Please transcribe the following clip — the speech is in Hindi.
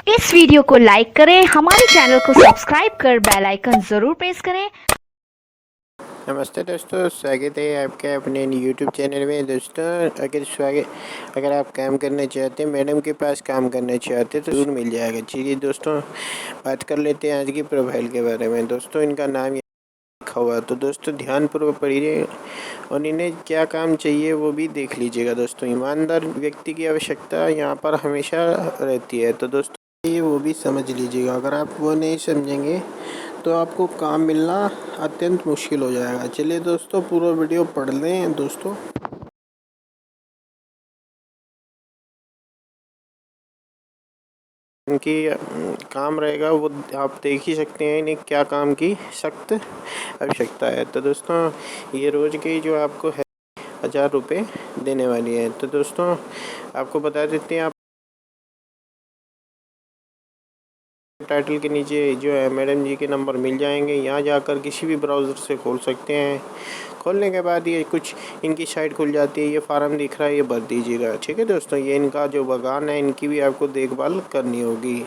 इस वीडियो को लाइक करें, हमारे चैनल को सब्सक्राइब कर बेल आइकन ज़रूर प्रेस करें। नमस्ते दोस्तों, स्वागत है आपका अपने यूट्यूब चैनल में। दोस्तों अगर आप काम करना चाहते हैं, मैडम के पास काम करना चाहते हैं तो ज़रूर मिल जाएगा। चलिए दोस्तों, बात कर लेते हैं आज की प्रोफाइल के बारे में। दोस्तों इनका नाम लिखा हुआ, तो दोस्तों ध्यानपूर्वक पढ़िए और इन्हें क्या काम चाहिए वो भी देख लीजिएगा। दोस्तों ईमानदार व्यक्ति की आवश्यकता यहाँ पर हमेशा रहती है, तो दोस्तों ये वो भी समझ लीजिएगा। अगर आप वो नहीं समझेंगे तो आपको काम मिलना अत्यंत मुश्किल हो जाएगा। चलिए दोस्तों, पूरा वीडियो पढ़ लें। दोस्तों इनकी काम रहेगा वो आप देख ही सकते हैं, इन्हें क्या काम की सख्त आवश्यकता है। तो दोस्तों ये रोज़ की जो आपको है 1000 रुपये देने वाली है। तो दोस्तों आपको बता देते हैं, आप टाइटल के नीचे जो है मैडम जी के नंबर मिल जाएंगे। यहाँ जाकर किसी भी ब्राउज़र से खोल सकते हैं। खोलने के बाद ये कुछ इनकी साइट खुल जाती है। ये फार्म दिख रहा है, ये भर दीजिएगा। ठीक है दोस्तों, ये इनका जो बागान है, इनकी भी आपको देखभाल करनी होगी।